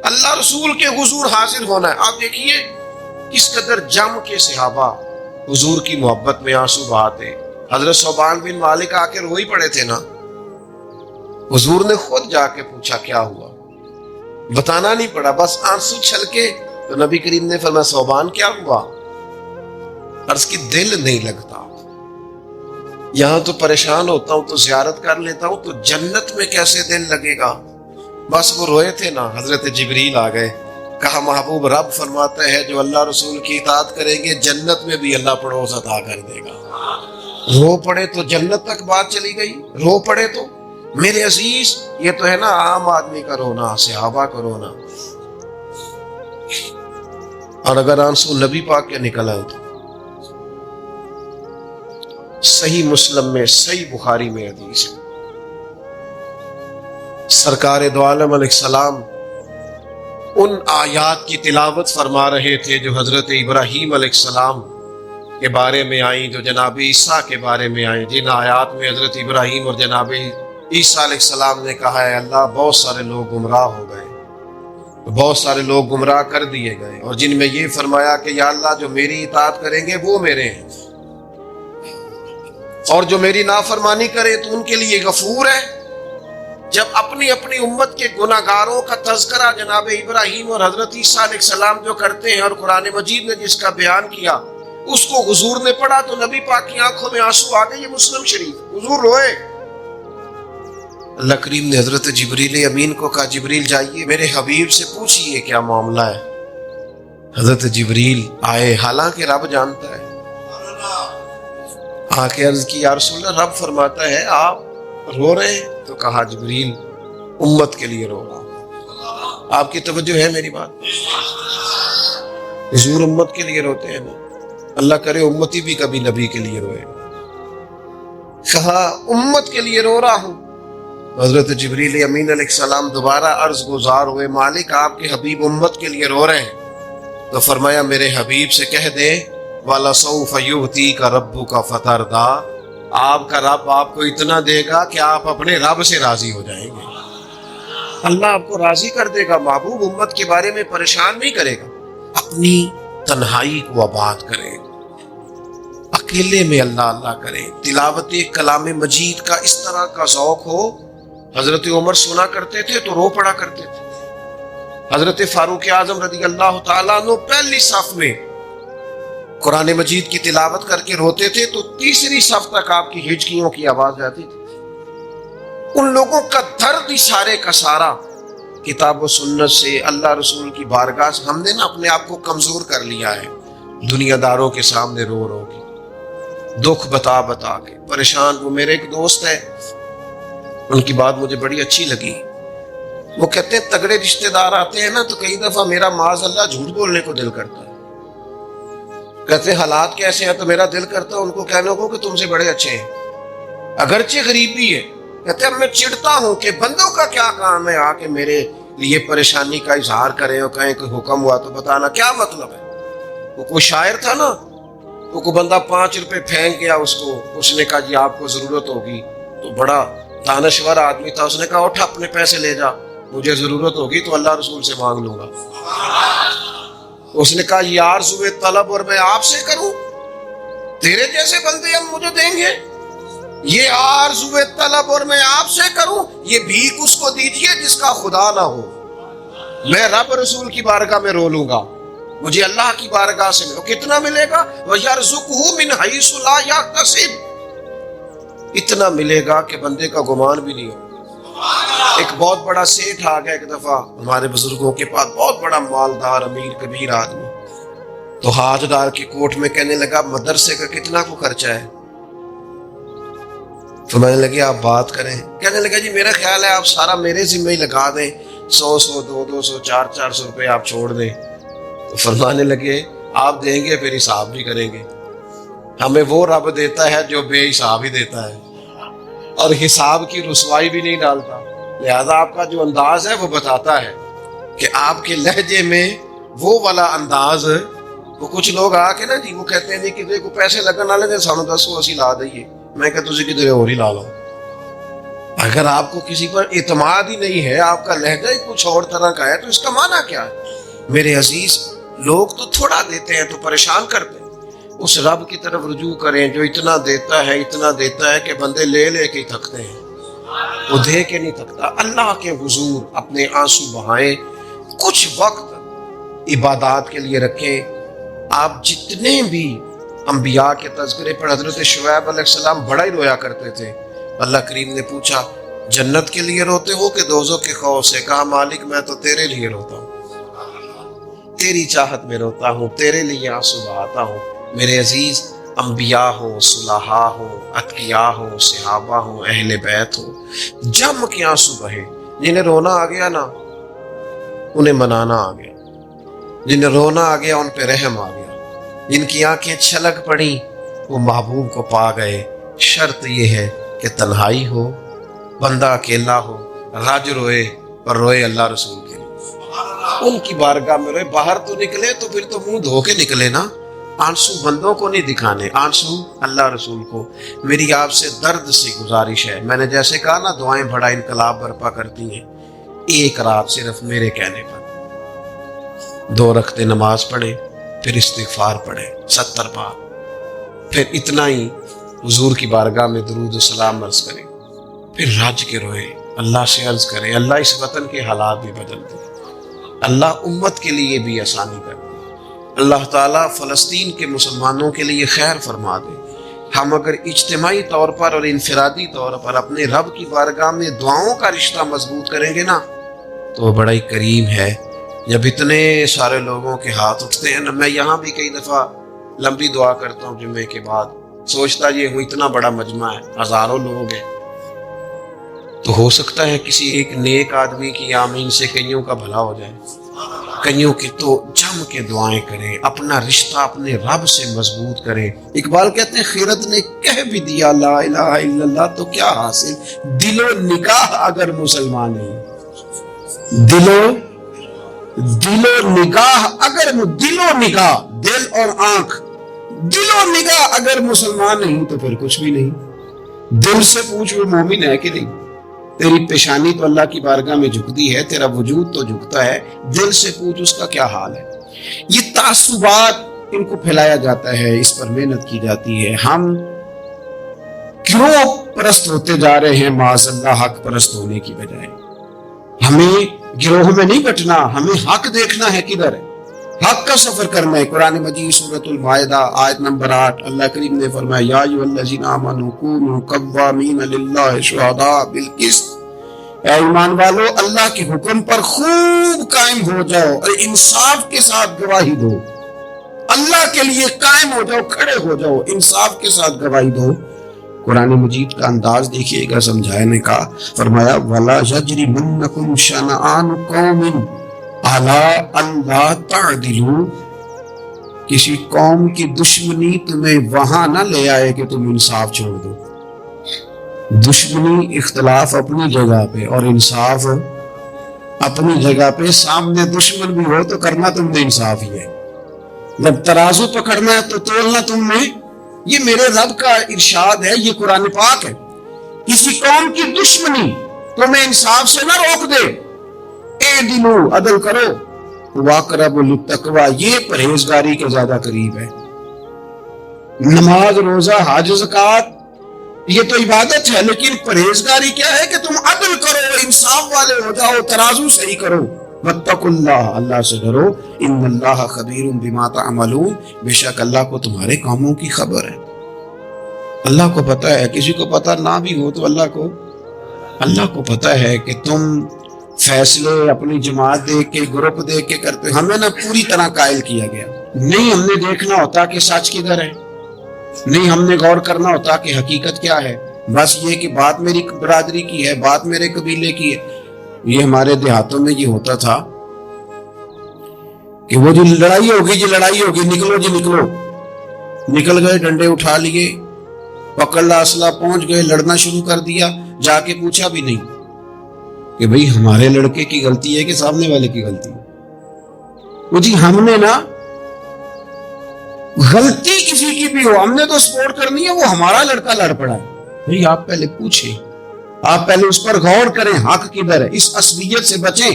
اللہ رسول کے حضور حاضر ہونا ہے. آپ دیکھیے کس قدر جم کے صحابہ حضور کی محبت میں آنسو بہاتے. حضرت صوبان بن مالک آ کے روئی پڑے تھے نا, حضور نے خود جا کے پوچھا کیا ہوا, بتانا نہیں پڑا, بس آنسو چھلکے. تو نبی کریم نے فرمایا صوبان کیا ہوا؟ عرض کی دل نہیں لگتا, یہاں تو پریشان ہوتا ہوں تو زیارت کر لیتا ہوں, تو جنت میں کیسے دل لگے گا. بس وہ روئے تھے نا, حضرت جبریل آ گئے, کہا محبوب رب فرماتا ہے جو اللہ رسول کی اطاعت کریں گے جنت میں بھی اللہ پڑوس عطا کر دے گا. رو پڑے تو جنت تک بات چلی گئی, رو پڑے تو میرے عزیز یہ تو ہے نا عام آدمی کا رونا, صحابہ کا رونا. اور اگر آنسو نبی پاک کے نکل آئے تو صحیح مسلم میں, صحیح بخاری میں حدیث ہے, سرکار دو عالم علیہ السلام ان آیات کی تلاوت فرما رہے تھے جو حضرت ابراہیم علیہ السلام کے بارے میں آئیں, جو جناب عیسیٰ کے بارے میں آئیں, جن آیات میں حضرت ابراہیم اور جناب عیسیٰ علیہ السلام نے کہا ہے اللہ بہت سارے لوگ گمراہ ہو گئے, بہت سارے لوگ گمراہ کر دیے گئے, اور جن میں یہ فرمایا کہ یا اللہ جو میری اطاعت کریں گے وہ میرے ہیں, اور جو میری نافرمانی کرے تو ان کے لیے غفور ہے. جب اپنی اپنی امت کے گناہگاروں کا تذکرہ جناب ابراہیم اور حضرت عیسیٰ علیہ السلام جو کرتے ہیں, اور قرآن مجید نے جس کا بیان کیا اس کو حضور نے پڑھا تو نبی پاک کی آنکھوں میں آنسو آ گئے. یہ مسلم شریف, حضور روئے. اللہ کریم نے حضرت جبریل امین کو کہا جبریل جائیے میرے حبیب سے پوچھئے کیا معاملہ ہے. حضرت جبریل آئے, حالانکہ رب جانتا ہے, آ کے عرض کی یا رسول اللہ رب فرماتا ہے آپ رو رہے ہیں, تو کہا جبریل امت کے لیے رو رہا. آپ کی توجہ ہے میری بات؟ حضور امت کے لیے روتے ہیں نا, اللہ کرے امتی بھی کبھی نبی کے لیے روئے. کہا امت کے لیے رو رہا ہوں. حضرت جبریل امین علیہ السلام دوبارہ عرض گزار ہوئے مالک آپ کے حبیب امت کے لیے رو رہے ہیں, تو فرمایا میرے حبیب سے کہہ دے وَلَسَوْفَ يُؤْتِيكَ رَبُّكَ فَتَرْضَىٰ, آپ کا رب آپ کو اتنا دے گا کہ آپ اپنے رب سے راضی ہو جائیں گے. اللہ آپ کو راضی کر دے گا. محبوب امت کے بارے میں پریشان نہیں کرے گا, اپنی تنہائی کو آباد کرے, اکیلے میں اللہ اللہ کریں، تلاوت کلام مجید کا اس طرح کا ذوق ہو۔ حضرت عمر سنا کرتے تھے تو رو پڑا کرتے تھے۔ حضرت فاروق اعظم رضی اللہ تعالیٰ عنہ پہلی صف میں قرآن مجید کی تلاوت کر کے روتے تھے تو تیسری صف تک آپ کی ہچکیوں کی آواز جاتی تھی۔ ان لوگوں کا درد سارے کا سارا کتاب و سنت سے، اللہ رسول کی بارگاہ سے ہم نے نا اپنے آپ کو کمزور کر لیا ہے، دنیا داروں کے سامنے رو رو کے، دکھ بتا بتا کے پریشان۔ وہ میرے ایک دوست ہے، ان کی بات مجھے بڑی اچھی لگی۔ وہ کہتے ہیں تگڑے رشتہ دار آتے ہیں نا تو کئی دفعہ میرا معاذ اللہ جھوٹ بولنے کو دل کرتا ہے۔ کہتے ہیں حالات کیسے ہیں تو میرا دل کرتا ہے ان کو کہنے کو کہ تم سے بڑے اچھے ہیں، اگرچہ غریبی ہے۔ کہتے ہیں میں چڑھتا ہوں کہ بندوں کا کیا کام ہے آ کے میرے لیے پریشانی کا اظہار کریں اور کہیں کہ حکم ہوا تو بتانا، کیا مطلب ہے؟ وہ کوئی شاعر تھا نا، تو کوئی بندہ 5 روپے پھینک گیا اس کو، اس نے کہا جی آپ کو ضرورت ہوگی، تو بڑا دانشور آدمی تھا، اس نے کہا اٹھ اپنے پیسے لے جا، مجھے ضرورت ہوگی تو اللہ رسول سے مانگ لوں گا۔ اس نے کہا یہ آرزوئے طلب اور میں آپ سے کروں، تیرے جیسے بندے ہم مجھے دیں گے؟ یہ آرزوئے طلب اور میں آپ سے کروں، یہ بھیک اس کو دیجئے جس کا خدا نہ ہو۔ میں رب رسول کی بارگاہ میں رو لوں گا، مجھے اللہ کی بارگاہ سے ملو۔ کتنا ملے گا؟ وَيَرْزُقْهُ مِنْ حَيْثُ لَا يَحْتَسِبُ، اتنا ملے گا کہ بندے کا گمان بھی نہیں ہو۔ ایک بہت بڑا سیٹھ آ گیا ایک دفعہ ہمارے بزرگوں کے پاس، بہت بڑا مالدار امیر کبیر آدمی، تو ہاتھ ڈال کے کوٹ میں کہنے لگا مدرسے کا کتنا کو خرچہ ہے؟ تو میں نے لگے آپ بات کریں۔ کہنے لگا جی میرا خیال ہے آپ سارا میرے ذمہ ہی لگا دیں، 100 200 400 روپے آپ چھوڑ دیں۔ تو فرمانے لگے آپ دیں گے پھر حساب بھی کریں گے، ہمیں وہ رب دیتا ہے جو بے حساب ہی دیتا ہے اور حساب کی رسوائی بھی نہیں ڈالتا، لہذا آپ کا جو انداز ہے وہ بتاتا ہے کہ آپ کے لہجے میں وہ والا انداز۔ وہ کچھ لوگ آ کے نا جی وہ کہتے ہیں جی کسی کو پیسے لگن والے نے سانو 10 80 لا دئیے، میں کہ تجھے کدھر اور ہی لا لو۔ اگر آپ کو کسی پر اعتماد ہی نہیں ہے، آپ کا لہجہ ہی کچھ اور طرح کا ہے، تو اس کا معنی کیا ہے؟ میرے عزیز، لوگ تو تھوڑا دیتے ہیں تو پریشان کرتے ہیں، اس رب کی طرف رجوع کریں جو اتنا دیتا ہے کہ بندے لے لے کے ہی تھکتے ہیں، وہ دے کے نہیں تھکتا۔ اللہ کے حضور اپنے آنسو بہائیں، کچھ وقت عبادات کے لیے رکھیں۔ آپ جتنے بھی انبیاء کے تذکرے پر حضرت شعیب علیہ السلام بڑا ہی رویا کرتے تھے۔ اللہ کریم نے پوچھا جنت کے لیے روتے ہو کہ دوزخ کے خوف سے؟ کہا مالک میں تو تیرے لیے روتا ہوں، تیری چاہت میں روتا ہوں، تیرے لیے آنسو بہاتا ہوں۔ میرے عزیز، انبیاء ہوں، صلحاء ہوں، اتقیاء ہوں، صحابہ ہوں، اہل بیت ہوں، جم کے آنسو بہے۔ جنہیں رونا آ گیا نا انہیں منانا آ گیا، جنہیں رونا آ گیا ان پہ رحم آ گیا، جن کی آنکھیں چھلک پڑیں وہ محبوب کو پا گئے۔ شرط یہ ہے کہ تنہائی ہو، بندہ اکیلا ہو، رج روئے اور روئے اللہ رسول کے لیے، ان کی بارگاہ میں روئے۔ باہر تو نکلے تو پھر تو منہ دھو کے نکلے نا، آنسو بندوں کو نہیں دکھانے، آنسو اللہ رسول کو۔ میری آپ سے درد سے گزارش ہے، میں نے جیسے کہا نا دعائیں بڑا انقلاب برپا کرتی ہیں، ایک رات صرف میرے کہنے پر 2 رکعتیں نماز پڑھیں، پھر استغفار پڑھیں 70 بار، پھر اتنا ہی حضور کی بارگاہ میں درود و سلام عرض کریں، پھر رج کے روئے، اللہ سے عرض کریں اللہ اس وطن کے حالات بھی بدل دے، اللہ امت کے لیے بھی آسانی کر دے، اللہ تعالیٰ فلسطین کے مسلمانوں کے لیے خیر فرما دے۔ ہم اگر اجتماعی طور پر اور انفرادی طور پر اپنے رب کی بارگاہ میں دعاؤں کا رشتہ مضبوط کریں گے نا تو وہ بڑا ہی کریم ہے۔ جب اتنے سارے لوگوں کے ہاتھ اٹھتے ہیں نا، میں یہاں بھی کئی دفعہ لمبی دعا کرتا ہوں جمعے کے بعد، سوچتا یہ ہوں اتنا بڑا مجمع ہے، ہزاروں لوگ ہیں، تو ہو سکتا ہے کسی ایک نیک آدمی کی آمین سے کئیوں کا بھلا ہو جائے، کئیوں کی تو جم کے دعائیں کریں، اپنا رشتہ اپنے رب سے مضبوط کریں۔ اقبال کہتے ہیں خیرت نے کہہ بھی دیا لا الہ الا اللہ تو کیا حاصل، دل و نگاہ اگر مسلمان نہیں، دل و نگاہ اگر دل و نگاہ، دل اور آنکھ، دل و نگاہ اگر مسلمان نہیں تو پھر کچھ بھی نہیں۔ دل سے پوچھ وہ مومن ہے کہ نہیں، تیری پیشانی تو اللہ کی بارگاہ میں جھکتی ہے، تیرا وجود تو جھکتا ہے، دل سے پوچھ اس کا کیا حال ہے۔ یہ تعصبات ان کو پھیلایا جاتا ہے، اس پر محنت کی جاتی ہے. ہم گروہ پرست ہوتے جا رہے ہیں معاذ اللہ حق پرست ہونے کی بجائے. ہمیں گروہ میں نہیں بٹنا، ہمیں حق دیکھنا ہے کدھر ہے، حق کا سفر کرنا ہے. قرآن مجید سورۃ المائدہ آیت نمبر 8 اللہ کریم نے فرمایا یا ایھا الذین آمنوا کونوا قوامین للہ شہداء بالقسط، اے ایمان والو اللہ کے حکم پر خوب قائم ہو جاؤ اور انصاف کے ساتھ گواہی دو. اللہ کے لیے قائم ہو جاؤ، کھڑے ہو جاؤ، انصاف کے ساتھ گواہی دو. قرآن مجید کا انداز دیکھیے گا سمجھانے کا. فرمایا وَلَا يَجْرِمَنَّكُمْ شَنَآنُ قَوْمٍ عَلَىٰ أَلَّا تَعْدِلُوا، کسی قوم کی دشمنی تمہیں وہاں نہ لے آئے کہ تم انصاف چھوڑ دو. دشمنی اختلاف اپنی جگہ پہ اور انصاف اپنی جگہ پہ. سامنے دشمن بھی ہو تو کرنا تم نے انصاف ہی ہے. جب ترازو پکڑنا ہے تو تولنا تم نے. یہ میرے رب کا ارشاد ہے، یہ قرآن پاک ہے. کسی قوم کی دشمنی تمہیں انصاف سے نہ روک دے. اعدلوا، عدل کرو. واقرب للتقوی، یہ پرہیزگاری کے زیادہ قریب ہے. نماز، روزہ، حج، زکوٰۃ یہ تو عبادت ہے، لیکن پرہیزگاری کیا ہے کہ تم عدل کرو، انصاف والے ہو جاؤ، ترازو صحیح کرو. واتقوا اللہ، اللہ سے ڈرو. ان اللہ خبیر بما تعملون، بے شک اللہ کو تمہارے کاموں کی خبر ہے. اللہ کو پتہ ہے. کسی کو پتہ نہ بھی ہو تو اللہ کو پتہ ہے کہ تم فیصلے اپنی جماعت دیکھ کے، گروپ دیکھ کے کرتے. ہمیں نہ پوری طرح قائل کیا گیا. نہیں ہم نے دیکھنا ہوتا کہ سچ کدھر ہے، نہیں ہم نے غور کرنا ہوتا کہ حقیقت کیا ہے. بس یہ کہ بات میری برادری کی ہے، بات میرے قبیلے کی ہے. یہ ہمارے دیہاتوں میں یہ ہوتا تھا کہ وہ جو لڑائی ہوگی نکلو جی نکلو. نکل گئے، ڈنڈے اٹھا لیے، پکڑ لا اسلحہ، پہنچ گئے، لڑنا شروع کر دیا. جا کے پوچھا بھی نہیں کہ بھئی ہمارے لڑکے کی غلطی ہے کہ سامنے والے کی غلطی ہے. وہ جی ہم نے نا غلطی کسی کی بھی ہو، ہم نے تو سپورٹ کرنی ہے، وہ ہمارا لڑکا لڑ پڑا ہے. بھئی آپ پہلے پوچھیں، آپ پہلے اس پر غور کریں حق کدھر ہے. اس عصبیت سے بچیں.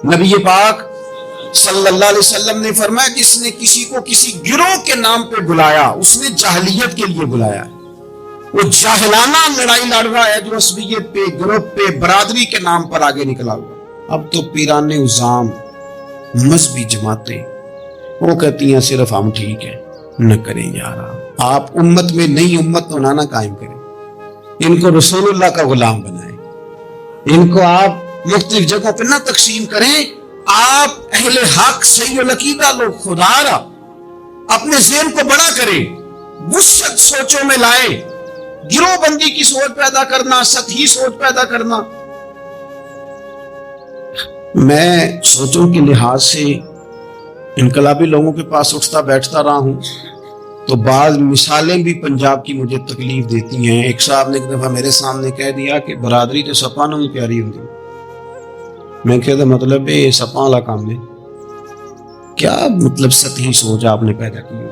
نبی پاک صلی اللہ علیہ وسلم نے فرمایا جس نے کسی کو کسی گروہ کے نام پہ بلایا اس نے جاہلیت کے لیے بلایا. وہ جاہلانہ لڑائی لڑ رہا ہے جو عصبیت پہ، گروپ پہ، برادری کے نام پر آگے نکلا ہوا. اب تو پیران عظام، مذہبی جماعتیں وہ کہتی ہیں صرف ہم ٹھیک ہیں. نہ کریں یار، آپ امت میں نئی امت تو نہ قائم کریں. ان کو رسول اللہ کا غلام بنائیں. ان کو آپ مختلف جگہوں پہ نہ تقسیم کریں. آپ اہل حق صحیح العقیدہ لوگ، خدا را اپنے ذہن کو بڑا کریں، وسعت سوچوں میں لائیں. گروہ بندی کی سوچ پیدا کرنا، سطحی سوچ پیدا کرنا. میں سوچوں کے لحاظ سے انقلابی لوگوں کے پاس اٹھتا بیٹھتا رہا ہوں تو بعض مثالیں بھی پنجاب کی مجھے تکلیف دیتی ہیں. ایک صاحب نے ایک دفعہ میرے سامنے کہہ دیا کہ برادری تو سپاں نوں پیاری ہوتی. میں کہتا مطلب یہ سپاں والا کام ہے کیا؟ مطلب سطحی سوچ آپ نے پیدا کی ہے.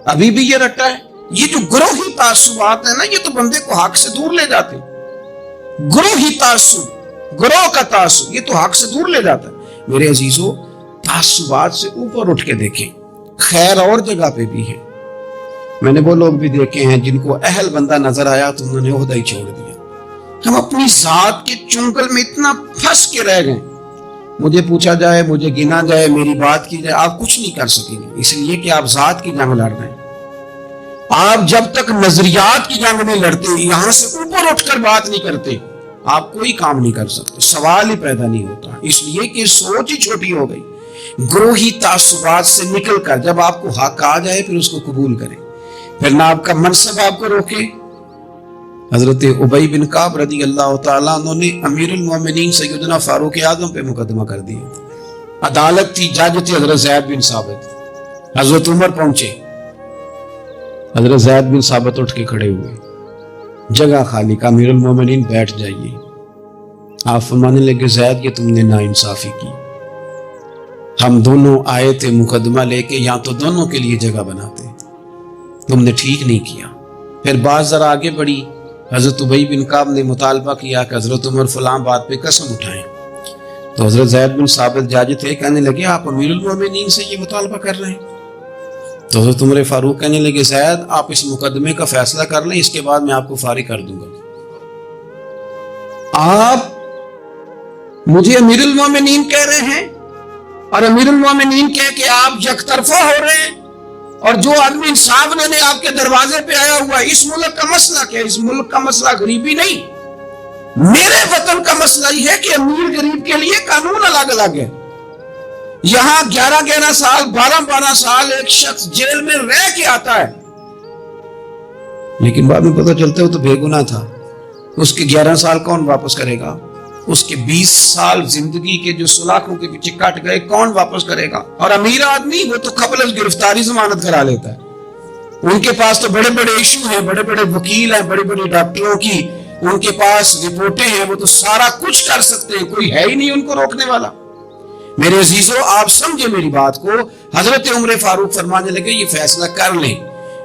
ابھی بھی یہ رٹا ہے. یہ جو گروہی تعصبات ہیں نا، یہ تو بندے کو حق سے دور لے جاتے. گروہی تعصب، گروہ کا تعصب، یہ تو حق سے دور لے جاتا ہے. میرے عزیزو، تعصبات سے اوپر اٹھ کے دیکھیں. خیر اور جگہ پہ بھی ہے. میں نے وہ لوگ بھی دیکھے ہیں جن کو اہل بندہ نظر آیا تو انہوں نے عہدہ ہی چھوڑ دیا. ہم اپنی ذات کے چنگل میں اتنا پھنس کے رہ گئے. مجھے پوچھا جائے، مجھے گنا جائے، میری بات کی جائے، آپ کچھ نہیں کر سکیں گے، اس لیے کہ آپ ذات کی جنگ لڑ رہے ہیں. آپ جب تک نظریات کی جنگ نہیں لڑتے، یہاں سے اوپر اٹھ کر بات نہیں کرتے، آپ کوئی کام نہیں کر سکتے. سوال ہی پیدا نہیں ہوتا، اس لیے کہ سوچ ہی چھوٹی ہو گئی. گروہی تعصبات سے نکل کر جب آپ کو حق آ جائے پھر اس کو قبول کریں. پھر نہ آپ کا منصب آپ کو روکے. حضرت ابی بن کعب رضی اللہ تعالیٰ عنہ نے امیر المومنین سیدنا فاروق اعظم پہ مقدمہ کر دیا. عدالت تھی، جج تھے حضرت زید بن ثابت. حضرت عمر پہنچے، حضرت زید بن ثابت اٹھ کے کھڑے ہوئے، جگہ خالی کا. امیر المومنین بیٹھ جائیے. آپ فرمانے لگے زید، یہ تم نے ناانصافی کی. ہم دونوں آئے تھے مقدمہ لے کے، یا تو دونوں کے لیے جگہ بناتے، تم نے ٹھیک نہیں کیا. پھر بات ذرا آگے بڑھی. حضرت ابی بن کعب نے مطالبہ کیا کہ حضرت عمر فلاں بات پہ قسم اٹھائیں. تو حضرت زید بن ثابت جاج تھے، کہنے لگے آپ امیر المومنین سے یہ مطالبہ کر رہے ہیں؟ تو حضرت عمر فاروق کہنے لگے زید آپ اس مقدمے کا فیصلہ کر لیں، اس کے بعد میں آپ کو فارغ کر دوں گا۔ آپ مجھے امیر المومنین کہہ رہے ہیں، اور امیر المومنین کہہ کے آپ یک طرفہ ہو رہے ہیں، اور جو آدمی انصاف لینے آپ کے دروازے پہ آیا ہوا ہے، اس ملک کا مسئلہ کیا ہے؟ اس ملک کا مسئلہ غریبی نہیں، میرے وطن کا مسئلہ یہ ہے کہ امیر غریب کے لیے قانون الگ الگ ہے۔ یہاں 11 سال 12 سال ایک شخص جیل میں رہ کے آتا ہے، لیکن بعد میں پتہ چلتا ہے وہ تو بے گناہ تھا۔ اس کے 11 سال کون واپس کرے گا؟ اس کے 20 سال زندگی کے جو سلاخوں کے پیچھے کٹ گئے کون واپس کرے گا؟ اور امیر آدمی وہ تو قبل از گرفتاری ضمانت کرا لیتا ہے۔ ان کے پاس تو بڑے بڑے ایشو ہیں، بڑے بڑے وکیل ہیں، بڑے بڑے ڈاکٹروں کی ان کے پاس رپورٹیں ہیں، وہ تو سارا کچھ کر سکتے ہیں، کوئی ہے ہی نہیں ان کو روکنے والا۔ میرے عزیزو آپ سمجھے میری بات کو، حضرت عمر فاروق فرمانے لگے یہ فیصلہ کر لیں،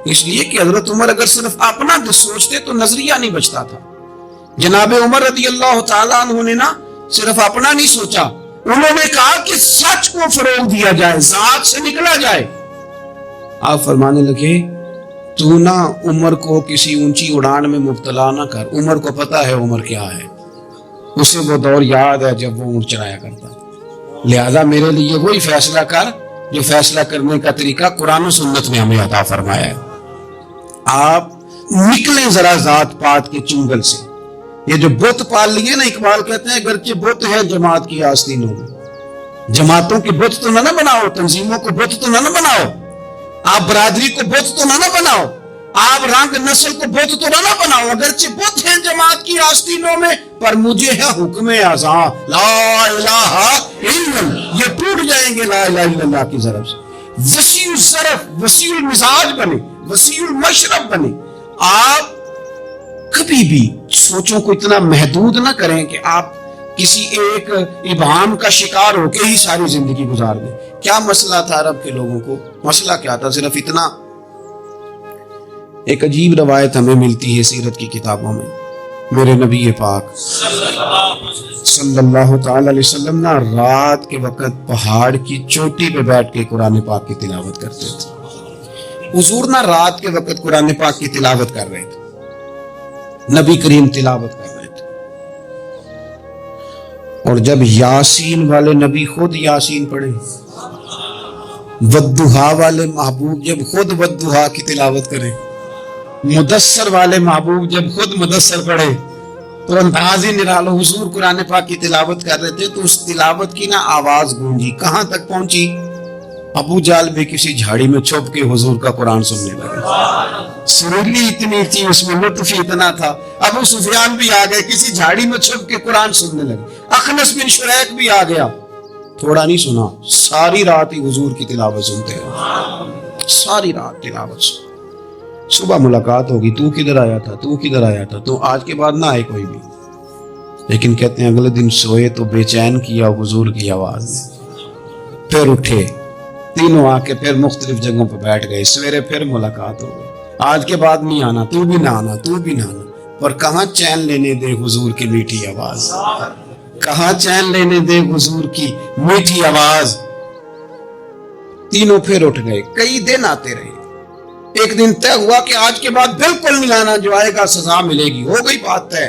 اس لیے کہ حضرت عمر اگر صرف اپنا سوچتے تو نظریہ نہیں بچتا تھا۔ جناب عمر رضی اللہ تعالیٰ عنہ نے نا صرف اپنا نہیں سوچا، انہوں نے کہا کہ سچ کو فروغ دیا جائے، ذات سے نکلا جائے۔ آپ فرمانے لگے تو نہ عمر کو کسی اونچی اڑان میں مبتلا نہ کر، عمر کو پتا ہے عمر کیا ہے، اسے وہ دور یاد ہے جب وہ اونٹ چرایا کرتا تھا، لہذا میرے لیے وہی فیصلہ کر جو فیصلہ کرنے کا طریقہ قرآن و سنت میں ہمیں عطا فرمایا ہے۔ آپ نکلیں ذرا ذات پات کے چنگل سے۔ یہ جو بت پال لیے نا، اقبال کہتے ہیں اگرچہ بت ہے جماعت کی آستینوں میں، جماعتوں کی بت تو نہ بناؤ، تنظیموں کو بت تو نہ بناؤ، آپ برادری کو بت تو نہ بناؤ، آپ رنگ نسل کو بت تو نہ بناؤ، اگرچہ بت ہیں جماعت کی آستینوں میں، پر مجھے ہے حکم اذاں لا الہ الا اللہ، یہ ٹوٹ جائیں گے لا الہ الا اللہ کی ضرب سے۔ وسیع الظرف، وسیع المزاج بنے، وسیع المشرب بنے۔ آپ کبھی بھی سوچوں کو اتنا محدود نہ کریں کہ آپ کسی ایک ابہام کا شکار ہو کے ہی ساری زندگی گزار دیں۔ کیا مسئلہ تھا عرب کے لوگوں کو؟ مسئلہ کیا تھا؟ صرف اتنا، ایک عجیب روایت ہمیں ملتی ہے سیرت کی کتابوں میں، میرے نبی پاک صلی اللہ تعالی علیہ وسلم نا رات کے وقت پہاڑ کی چوٹی پہ بیٹھ کے قرآن پاک کی تلاوت کرتے تھے۔ حضور نا رات کے وقت قرآن پاک کی تلاوت کر رہے تھے، نبی کریم تلاوت کر رہے تھے، اور جب یاسین والے نبی خود یاسین پڑھے، والضحیٰ والے محبوب جب خود والضحیٰ کی تلاوت کریں، مدثر والے محبوب جب خود مدثر پڑھے، تو انداز ہی نرالو۔ حضور قرآن پاک کی تلاوت کر رہے تھے تو اس تلاوت کی نا آواز گونجی، کہاں تک پہنچی؟ ابو جال بھی کسی جھاڑی میں چھپ کے حضور کا قرآن سننے لگے، سریلی اتنی تھی، اس میں لطف اتنا تھا۔ ابو سفیان بھی آ گئے، کسی جھاڑی میں چھپ کے قرآن سننے لگے۔ اخنس بن شریک بھی آ گیا، تھوڑا نہیں سنا، ساری رات ہی حضور کی تلاوت سنتے ہیں، ساری رات تلاوت سن۔ صبح ملاقات ہوگی، تو کدھر آیا تھا، تو کدھر آیا تھا، تو آج کے بعد نہ آئے کوئی بھی، لیکن کہتے ہیں اگلے دن سوئے تو بے چین کیا حضور کی آواز نے، پھر اٹھے، تینوں آ کے پھر مختلف جگہوں پہ بیٹھ گئے، سویرے پھر ملاقات ہو گئی، آج کے بعد نہیں آنا، تو بھی نہ آنا، تو بھی نہ آنا، پر کہاں چین لینے دے حضور کی میٹھی آواز، کہاں چین لینے دے حضور کی میٹھی آواز۔ تینوں پھر اٹھ گئے، کئی دن آتے رہے، ایک دن طے ہوا کہ آج کے بعد بالکل نہیں آنا، جو آئے گا سزا ملے گی، ہو گئی بات طے۔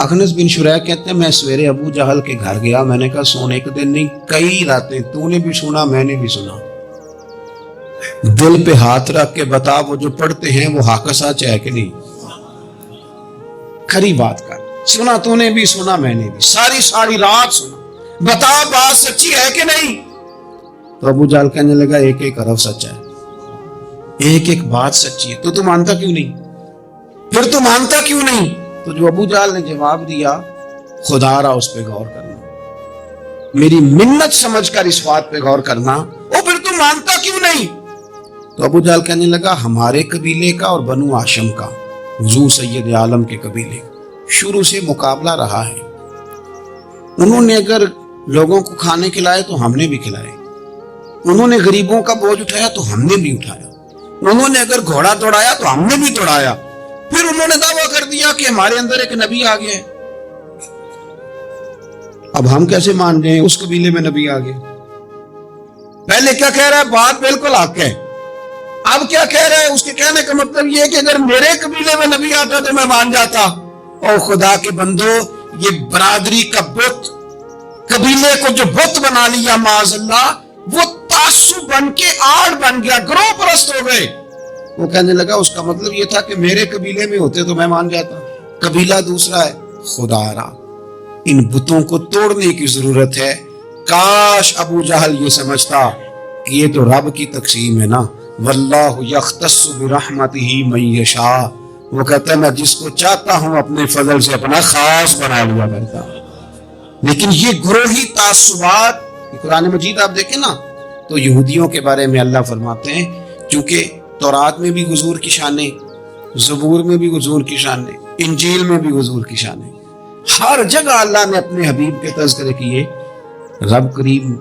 اخنس بن شریک کہتے ہیں میں سویرے ابو جہل کے گھر گیا، میں نے کہا سونے کے دن نہیں، کئی راتیں تو نے بھی سنا میں نے بھی سنا، دل پہ ہاتھ رکھ کے بتا وہ جو پڑھتے ہیں وہ حق سچ ہے کہ نہیں، کھری بات کر، سنا تو نے بھی سنا میں نے بھی، ساری رات سنا، بتا بات سچی ہے کہ نہیں؟ تو ابو جہل کہنے لگا ایک ایک حرف سچا ہے، ایک ایک بات سچی ہے، تو مانتا کیوں نہیں؟ پھر تو مانتا کیوں نہیں؟ تو جو ابو جہل نے جواب دیا، خدا را اس پہ غور کرنا، میری منت سمجھ کر اس بات پہ غور کرنا، او پھر تو مانتا کیوں نہیں؟ تو ابو جہل کہنے لگا ہمارے قبیلے کا اور بنو ہاشم کا، حضور سید عالم کے قبیلے شروع سے مقابلہ رہا ہے، انہوں نے اگر لوگوں کو کھانے کھلائے تو ہم نے بھی کھلائے، انہوں نے غریبوں کا بوجھ اٹھایا تو ہم نے بھی اٹھایا، انہوں نے اگر گھوڑا دوڑایا تو ہم نے بھی دوڑایا، پھر انہوں نے دعویٰ کر دیا کہ ہمارے اندر ایک نبی آ گیا ہے، اب ہم کیسے مان رہے ہیں اس قبیلے میں نبی آ گیا؟ پہلے کیا کہہ رہا ہے؟ بات بالکل حق ہے. اب کیا کہہ رہا ہے؟ اس کے کہنے کا مطلب یہ ہے کہ اگر میرے قبیلے میں نبی آتا تو میں مان جاتا. اور خدا کے بندو، یہ برادری کا بت، قبیلے کو جو بت بنا لیا معاذ اللہ، وہ تعصب بن کے آڑ بن گیا، گروہ پرست ہو گئے. وہ کہنے لگا اس کا مطلب یہ تھا کہ میرے قبیلے میں ہوتے تو میں مان جاتا. قبیلہ دوسرا ہے. خدا را، ان بتوں کو توڑنے کی ضرورت ہے. کاش ابو جہل یہ سمجھتا کہ یہ تو رب کی تقسیم ہے نا، واللہ یختص برحمتہ من یشاء. وہ کہتا ہے میں جس کو چاہتا ہوں اپنے فضل سے اپنا خاص بنا لیا کرتا. لیکن یہ گروہی تعصبات، قرآن مجید آپ دیکھیں نا تو یہودیوں کے بارے میں اللہ فرماتے ہیں چونکہ تورات میں بھی حضور کی شانیں، زبور میں بھی حضور کی شانیں، انجیل میں بھی حضور کی شانیں، ہر جگہ اللہ نے اپنے حبیب کے تذکرے کیے. رب کریم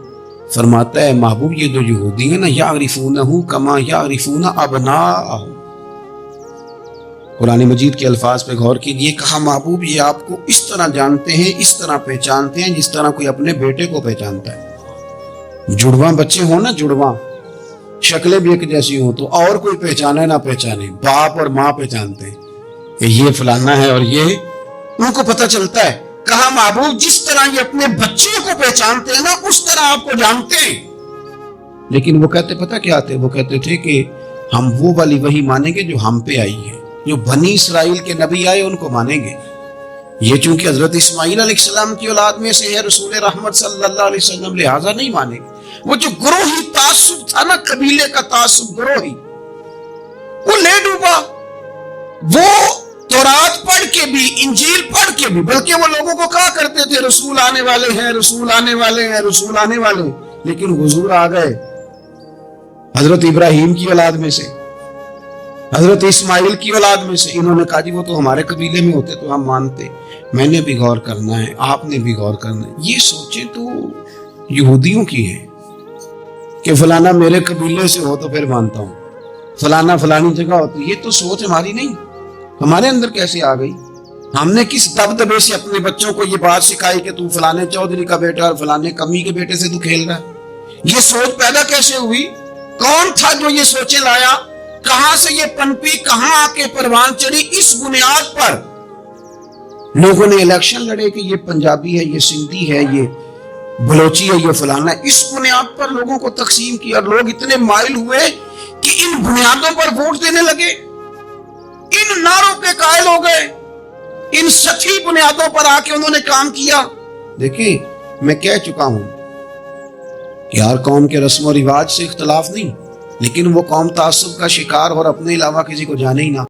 فرماتا ہے محبوب یہ جو یہودی ہیں نا، یعرفونہ کما یعرفون ابناءہم. قرآن مجید کے الفاظ پہ غور کیجیے. کہا محبوب یہ آپ کو اس طرح جانتے ہیں، اس طرح پہچانتے ہیں جس طرح کوئی اپنے بیٹے کو پہچانتا ہے. جڑواں بچے ہوں نا، جڑواں شکلیں بھی ایک جیسی ہوں تو اور کوئی پہچانے نہ پہچانے، باپ اور ماں پہچانتے ہیں کہ یہ فلانا ہے، اور یہ ان کو پتہ چلتا ہے. کہا محبوب جس طرح یہ اپنے بچوں کو پہچانتے ہیں نا، اس طرح آپ کو جانتے ہیں. لیکن وہ کہتے پتہ کیا تھے؟ وہ کہتے تھے کہ ہم وہ والی وحی مانیں گے جو ہم پہ آئی ہے، جو بنی اسرائیل کے نبی آئے ان کو مانیں گے. یہ چونکہ حضرت اسماعیل علیہ السلام کی اولاد میں سے ہے رسول رحمت صلی اللہ علیہ وسلم، لہٰذا نہیں مانیں گے. وہ جو گروہی تعصب تھا نا، قبیلے کا تعصب گروہی، وہ لے ڈوبا. وہ تورات پڑھ کے بھی، انجیل پڑھ کے بھی، بلکہ وہ لوگوں کو کہا کرتے تھے رسول آنے والے ہیں، رسول آنے والے ہیں، رسول آنے والے. لیکن حضور آ گئے حضرت ابراہیم کی اولاد میں سے، حضرت اسماعیل کی اولاد میں سے. انہوں نے کہا جی وہ تو ہمارے قبیلے میں ہوتے تو ہم مانتے. میں نے بھی غور کرنا ہے، آپ نے بھی غور کرنا ہے. یہ سوچیں تو یہودیوں کی ہیں کہ فلانا میرے قبیلے سے ہو تو پھر مانتا ہوں، فلانا فلانی جگہ ہو تو. یہ تو سوچ ہماری نہیں، ہمارے اندر کیسے آ گئی؟ ہم نے کس دبدبے سے اپنے بچوں کو یہ بات سکھائی کہ تو فلانے چودھری کا بیٹا اور فلانے کمی کے بیٹے سے تو کھیل رہا ہے؟ یہ سوچ پیدا کیسے ہوئی؟ کون تھا جو یہ سوچے لایا؟ کہاں سے یہ پنپی، کہاں آ کے پروان چڑھی؟ اس بنیاد پر لوگوں نے الیکشن لڑے کہ یہ پنجابی ہے، یہ سندھی ہے، یہ بلوچی ہے، یہ فلانا ہے. اس بنیاد پر لوگوں کو تقسیم کیا، اور لوگ اتنے مائل ہوئے کہ ان بنیادوں پر ووٹ دینے لگے، ان نعروں پہ قائل ہو گئے، ان سچی بنیادوں پر آ کے انہوں نے کام کیا. دیکھیں میں کہہ چکا ہوں کہ ہر قوم کے رسم و رواج سے اختلاف نہیں، لیکن وہ قوم تعصب کا شکار اور اپنے علاوہ کسی کو جانے ہی نہ.